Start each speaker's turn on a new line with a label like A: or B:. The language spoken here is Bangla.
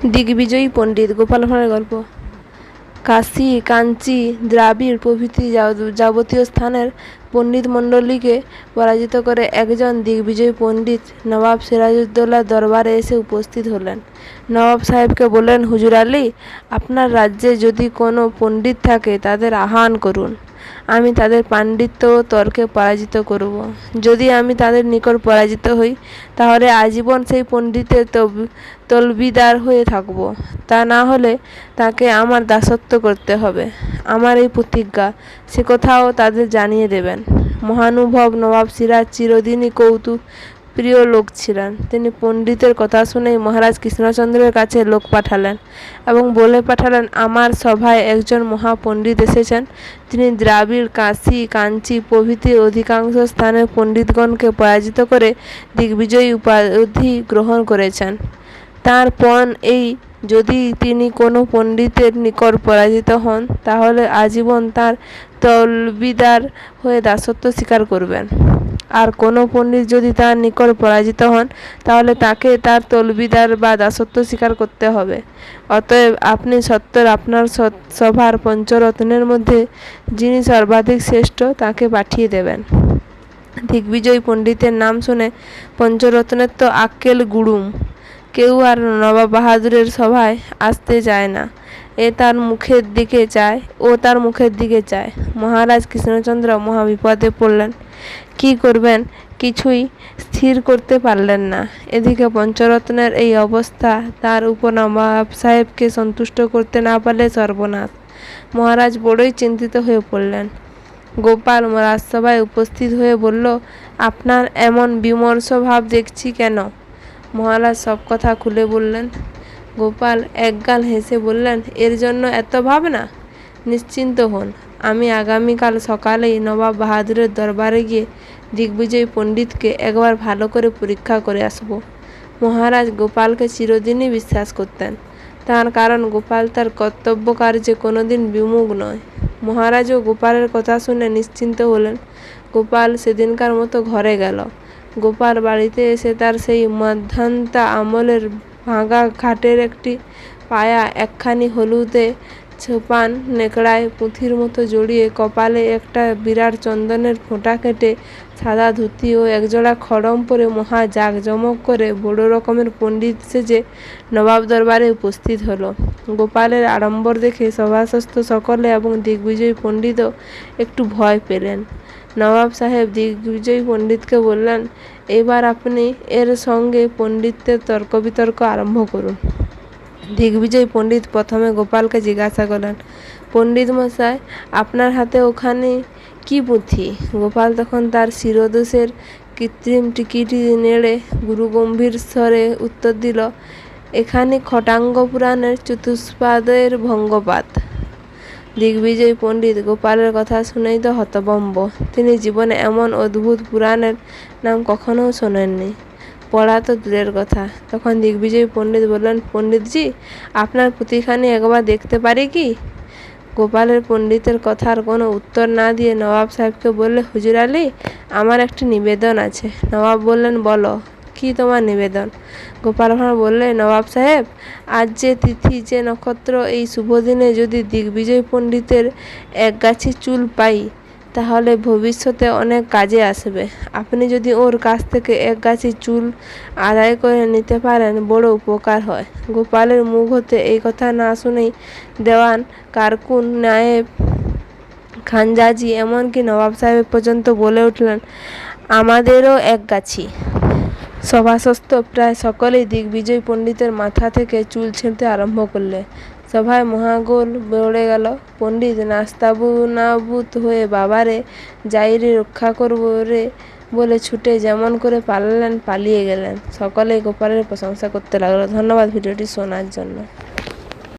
A: দিগ্বিজয়ী পণ্ডিত গোপাল ভাঁড়ের গল্প। কাশী, কাঞ্চি, দ্রাবিড় প্রভৃতি যাবতীয় স্থানের পণ্ডিতমণ্ডলীকে পরাজিত করে একজন দিগ্বিজয়ী পণ্ডিত নবাব সিরাজউদ্দৌলার দরবারে এসে উপস্থিত হলেন। নবাব সাহেবকে বললেন, হুজুর আলী, আপনার রাজ্যে যদি কোনো পণ্ডিত থাকে তাদের আহ্বান করুন। আমি তাদের পাণ্ডিত্য ও তর্কে পরাজিত করব। যদি আমি তাদের নিকট পরাজিত হই, তাহলে আজীবন সেই পণ্ডিতের তলবিদার হয়ে থাকব। তা না হলে তাকে আমার দাসত্ব করতে হবে। আমার এই প্রতিজ্ঞা, সে কথাও তাদের জানিয়ে দেবেন। মহানুভব নবাব সিরাজ চিরদিনই কৌতুক প্রিয় লোক ছিলেন। তিনি পণ্ডিতের কথা শুনেই মহারাজ কৃষ্ণচন্দ্রের কাছে লোক পাঠালেন এবং বলে পাঠালেন, আমার সভায় একজন মহাপণ্ডিত এসেছেন। তিনি দ্রাবিড়, কাশী, কাঞ্চি প্রভৃতি অধিকাংশ স্থানের পণ্ডিতগণকে পরাজিত করে দিগ্বিজয়ী উপাধি গ্রহণ করেছেন। তাঁর পণ এই, যদি তিনি কোনো পণ্ডিতের নিকট পরাজিত হন, তাহলে আজীবন তাঁর তলবিদার হয়ে দাসত্ব স্বীকার করবেন। আর কোনো পণ্ডিত যদি তার নিকট পরাজিত হন, তাহলে তাকে তার তলবিদার বা দাসত্ব স্বীকার করতে হবে। অতএব আপনি সত্বর আপনার সভার পঞ্চরত্নের মধ্যে যিনি সর্বাধিক শ্রেষ্ঠ তাকে পাঠিয়ে দেবেন। দিগ্বিজয়ী পণ্ডিতের নাম শুনে পঞ্চরত্নের তো আক্কেল গুড়ুম। কেউ আর নবাব বাহাদুরের সভায় আসতে চায় না। ও তার মুখের দিকে চায়। মহারাজ কৃষ্ণচন্দ্র মহাবিপদে পড়লেন। কি করবেন কিছুই স্থির করতে পারলেন না। এদিকে পঞ্চরত্নের এই অবস্থা, তার উপর নবাব সাহেবকে সন্তুষ্ট করতে না পারলে সর্বনাশ। মহারাজ বড়ই চিন্তিত হয়ে পড়লেন। গোপাল রাজসভায় উপস্থিত হয়ে বলল, আপনার এমন বিমর্ষ ভাব দেখছি কেন? মহারাজ সব কথা খুলে বললেন। গোপাল একগাল হেসে বললেন, এর জন্য এত ভাবনা? নিশ্চিন্ত হন, আমি আগামীকাল সকালেই নবাব বাহাদুরের দরবারে গিয়ে দিগ্বিজয়ী পণ্ডিতকে একবার ভালো করে পরীক্ষা করে আসব। মহারাজ গোপালকে চিরদিনই বিশ্বাস করতেন। তার কারণ গোপাল তার কর্তব্য কার্যে কোনোদিন বিমুখ নয়। মহারাজও গোপালের কথা শুনে নিশ্চিন্ত হলেন। গোপাল সেদিনকার মতো ঘরে গেল। গোপাল বাড়িতে এসে তার সেই মধ্যান্তা আমলের ভাঙা খাটের একটি পায়া একখানি হলুদে ছোপান নেকড়ায় পুঁথির মতো জড়িয়ে, কপালে একটা বিরাট চন্দনের ফোঁটা কেটে, সাদা ধুতি ও একজোড়া খড়ম পরে মহা জাঁকজমক করে বড় রকমের পণ্ডিত সেজে নবাব দরবারে উপস্থিত হলো। গোপালের আড়ম্বর দেখে সভাসস্থ সকলে এবং দিগ্বিজয়ী পণ্ডিতও একটু ভয় পেলেন। নবাব সাহেব দিগ্বিজয়ী পণ্ডিতকে বললেন, এবার আপনি এর সঙ্গে পণ্ডিতের তর্ক বিতর্ক আরম্ভ করুন। দিগ্বিজয়ী পণ্ডিত প্রথমে গোপালকে জিজ্ঞাসা করলেন, পণ্ডিত মশাই, আপনার হাতে ওখানে কি পুঁথি? গোপাল তখন তার শিরদোষের কৃত্রিম টিকিটি নেড়ে গুরুগম্ভীর স্বরে উত্তর দিল, এখানে খটাঙ্গ পুরাণের চতুষ্পাদের ভঙ্গপাত। দিগ্বিজয়ী পণ্ডিত গোপালের কথা শুনেই তো হতভম্ব। তিনি জীবনে এমন অদ্ভুত পুরাণের নাম কখনো শোনেননি, পড়া তো দূরের কথা। তখন দিগ্বিজয়ী পণ্ডিত বললেন, পণ্ডিতজি, আপনার পুঁথিখানি একবার দেখতে পারি কি? গোপালের পণ্ডিতের কথার কোনো উত্তর না দিয়ে নবাব সাহেবকে বললে, হুজুর আলী, আমার একটি নিবেদন আছে। নবাব বললেন, বলো, কি তোমার নিবেদন? গোপাল ভাঁড় বললে, নবাব সাহেব, আজ যে তিথি, যে নক্ষত্র, এই শুভ দিনে যদি দিগ্বিজয়ী পণ্ডিতের একগাছি চুল পাই, তাহলে ভবিষ্যতে অনেক কাজে আসবে। আপনি যদি ওর কাছ থেকে একগাছি চুল আদায় করে নিতে পারেন, বড় উপকার হয়। গোপালের মুখ হতে এই কথা না শুনেই দেওয়ান, কারকুন, নায়েব, খানজাজি, এমনকি নবাব সাহেব পর্যন্ত বলে উঠলেন, আমাদেরও একগাছি। সভাসস্থ প্রায় সকলেই দিগ্বিজয়ী পণ্ডিতের মাথা থেকে চুল ছিঁড়তে আরম্ভ করলে। সভায় মহাগোল বেড়ে গেল। পণ্ডিত নাস্তানাবুদ হয়ে বাবারে যাইরে রক্ষা করব রে বলে ছুটে যেমন করে পালালেন পালিয়ে গেলেন। সকলেই গোপালের প্রশংসা করতে লাগলো। ধন্যবাদ ভিডিওটি শোনার জন্য।